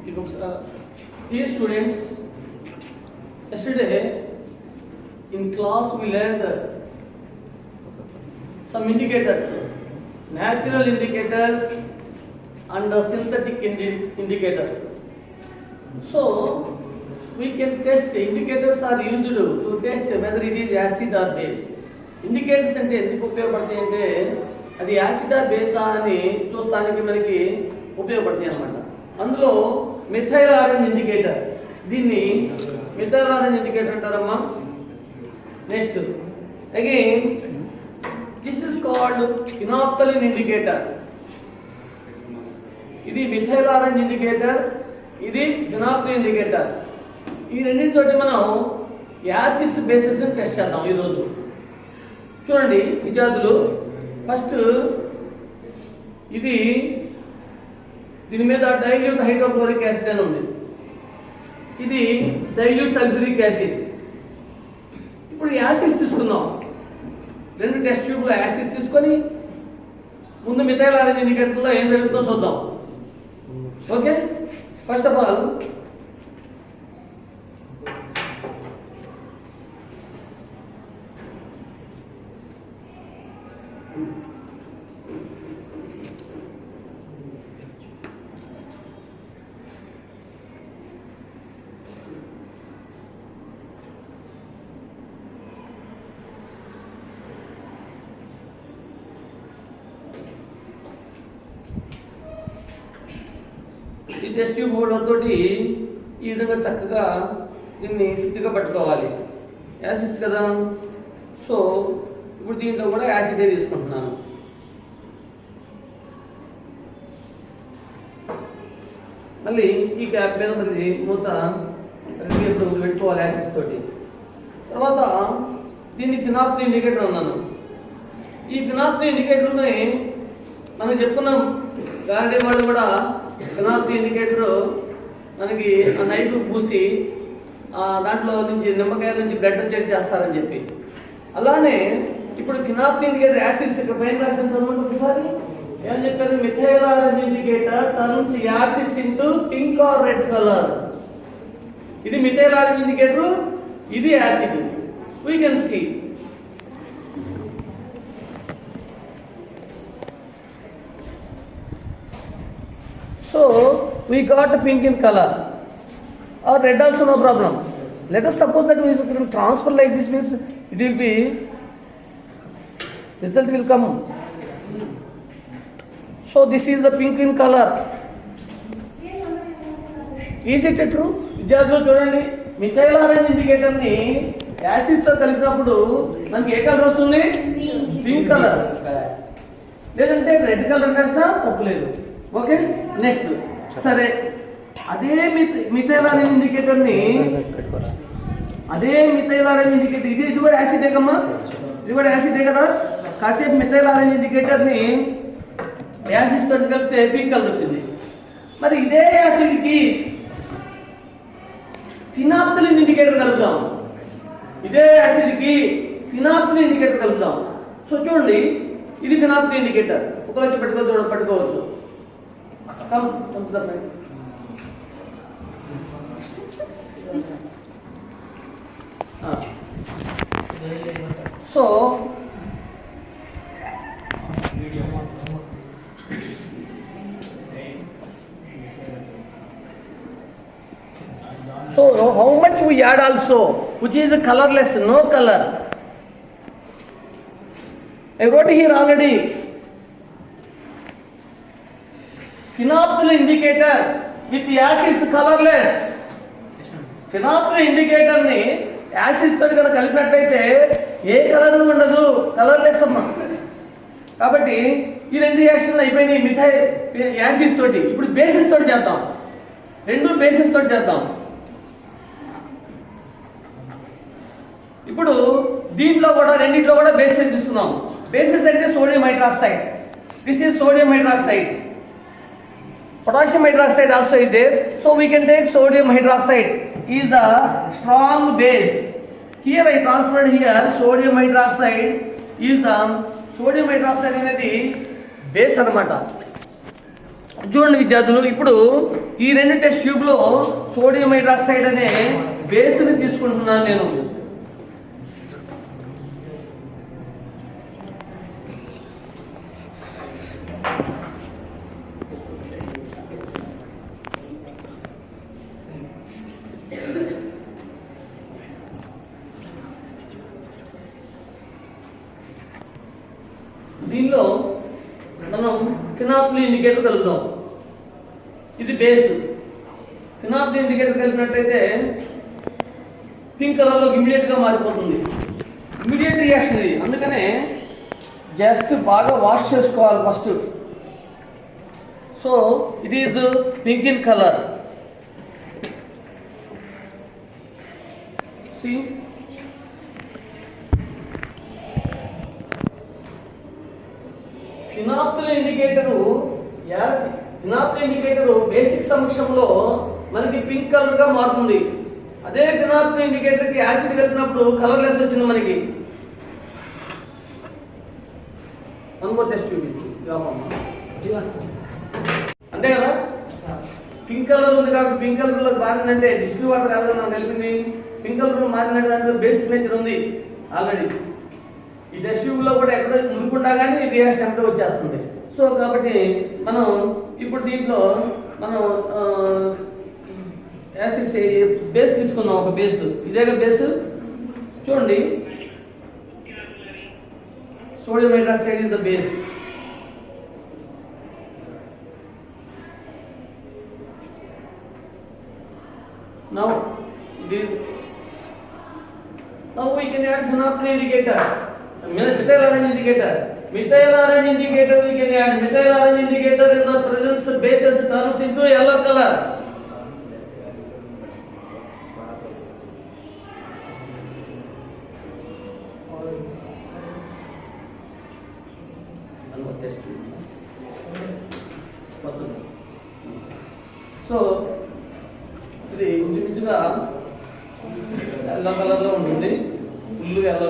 Dear students, yesterday in class we learned some indicators, natural indicators and synthetic indicators. So we can test, indicators are used to test whether it is acid or base. Indicators అంటే ఎందుకు ఉపయోగపడతాయి అంటే అది acid or బేసా అని చూస్తానికి మనకి ఉపయోగపడతాయి అన్నమాట. అందులో మిథైల్ ఆరెంజ్ ఇండికేటర్, దీన్ని మిథైల్ ఆరెంజ్ ఇండికేటర్ అంటారమ్మా. Next again this is called phenolphthalein indicator. ఇది మిథైల్ ఆరెంజ్ ఇండికేటర్, ఇది ఫినాప్థలిన్ ఇండికేటర్. ఈ రెండింటితోటి మనం యాసిడ్స్ బేసిస్ టెస్ట్ చేద్దాం ఈరోజు. చూడండి విద్యార్థులు, ఫస్ట్ ఇది దీని మీద డైల్యూట్ హైడ్రోక్లోరిక్ యాసిడ్ అని ఉంది, ఇది డైల్యూట్ సల్ఫ్యూరిక్ యాసిడ్. ఇప్పుడు యాసిడ్స్ తీసుకుందాం. రెండు టెస్ట్ ట్యూబ్లో యాసిడ్స్ తీసుకొని ముందు మిథైల్ ఆరెంజ్ ఇండికేటర్లో ఏం జరుగుతుందో చూద్దాం. ఓకే, ఫస్ట్ ఆఫ్ ఆల్ ఈ టెస్ట్ ట్యూబ్ హోల్డర్ తోటి ఈ విధంగా చక్కగా దీన్ని ఫిట్గా పట్టుకోవాలి. యాసిడ్స్ కదా, సో ఇప్పుడు దీంట్లో కూడా యాసిడే తీసుకుంటున్నాను. మళ్ళీ ఈ క్యాప్ మీద మరి మూత పెట్టుకోవాలి యాసిడ్స్ తోటి. తర్వాత దీన్ని ఫినాప్థలిన్ ఇండికేటర్ అన్నాను. ఈ ఫినాప్థలిన్ ఇండికేటర్ని మనం చెప్పుకున్నాం, గార్డీ వాళ్ళు కూడా ఫినాప్థలిన్ ఇండికేటర్ మనకి ఆ నైఫ్ పూసి దాంట్లో నుంచి నిమ్మకాయల నుంచి బ్లడ్ చెక్ చేస్తారని చెప్పి. అలానే ఇప్పుడు ఫినాప్థలిన్ ఇండికేటర్ యాసిడ్స్ ఇక్కడ పైన రాసిన చదవండి ఒకసారి. ఏమని చెప్పారు? Methyl orange indicator turns acids into pink or red colour. ఇది మిథైల్ ఆరెంజ్ ఇండికేటర్, ఇది acid. We can see so we got pink in color or red also, no problem. Let us suppose that we can transfer like this, means it will be, result will come. So this is the pink in color. Is it true? విద్యార్థులు చూడండి, methyl orange indicator ని acid తో కలిపినప్పుడు మనకి ఏ colour వస్తుంది? Pink colour. లేదంటే red colour వేసినా తప్పులేదు. Okay, next. సరే, అదే మిథైల్ ఆరెంజ్ ఇండికేటర్ ని, అదే మిథైల్ ఆరెంజ్ ఇండికేటర్, ఇది కూడా యాసిడే కమ్మా, ఇది కూడా యాసిడే కదా. కాసేపు మిథైల్ ఆరెంజ్ ఇండికేటర్ ని యాసిడ్ తోటి కలిపితే పింక్ కలర్ వచ్చింది. మరి ఇదే యాసిడ్ కి ఫినాప్థలిన్ ఇండికేటర్ కలుపుదాం. ఇదే యాసిడ్ కి ఫినాప్థలిన్ ఇండికేటర్ కలుపుదాం. సో చూడండి, ఇది ఫినాప్థలిన్ ఇండికేటర్. ఒకరోజు పట్టుకోవచ్చు. Come to the front. So how much we add also, which is colorless, no color. I wrote here already. Phenolphthalein indicator with acids colorless. Phenolphthalein indicator ni acids తోటి కనుక కలిపినట్లయితే ఏ colour ఉండదు, colourless అమ్మా. కాబట్టి ఈ రెండు రియాక్షన్లు అయిపోయినాయి మిథైల్ యాసిడ్స్ తోటి. ఇప్పుడు బేసిస్ తోటి చేద్దాం, రెండు బేసిస్ తోటి చేద్దాం. ఇప్పుడు దీంట్లో కూడా రెండింటిలో కూడా బేసిస్ తీసుకున్నాం. బేసిస్ అంటే sodium hydroxide. This is sodium hydroxide. Potassium hydroxide also is there, so we can take sodium hydroxide is the strong base. Here I transferred here sodium hydroxide is the sodium hydroxide అనేది base అన్నమాట. చూడండి విద్యార్థులు, ఇప్పుడు ఈ రెండు test ట్యూబ్లో sodium hydroxide అనే బేస్ని తీసుకుంటున్నాను నేను. దీనిలో మనం ఫినాప్థలిన్ ఇండికేటర్ కలుపుదాం. ఇది బేస్. ఫినాప్థలిన్ ఇండికేటర్ కలిపినట్లయితే పింక్ కలర్లోకి ఇమీడియట్గా మారిపోతుంది. ఇమీడియట్ రియాక్షన్ ఇది. అందుకనే జస్ట్ బాగా వాష్ చేసుకోవాలి first. So it is pink in colour. సి ఫినాప్థలిన్ ఇండికేటరు బేసిక్ సమక్షంలో మనకి పింక్ కలర్ గా మారుతుంది. అదే ఫినాప్థలిన్ ఇండికేటర్ కి యాసిడ్ కలిపినప్పుడు కలర్లెస్ వచ్చింది మనకి. అంతే కదా, పింక్ కలర్ ఉంది కాబట్టి పింక్ కలర్ లో మారిందంటే డిస్టిల్ వాటర్ కాదు మనం కలిపింది. పింక్ కలర్ లో మారినట్టు దాంట్లో బేసిక్ నేచర్ ఉంది ఆల్రెడీ. ఈ టెస్ట్ ట్యూబ్ లో కూడా ఎక్కడ మునుకుండా కానీ రియాక్షన్ ఎంత వచ్చేస్తుంది. సో కాబట్టి మనం ఇప్పుడు దీంట్లో మనం యాసిడ్స్ బేస్ తీసుకుందాం. ఒక బేస్, ఇదేగా బేస్. చూడండి, sodium hydroxide is the base. Now we can add phenolphthalein indicator. Methyl orange indicator. Methyl orange indicator we can add. Methyl orange indicator in the presence bases turns into yellow color. So ఇది ఇంచుమించుగా yellow colour లో ఉంటుంది. Full yellow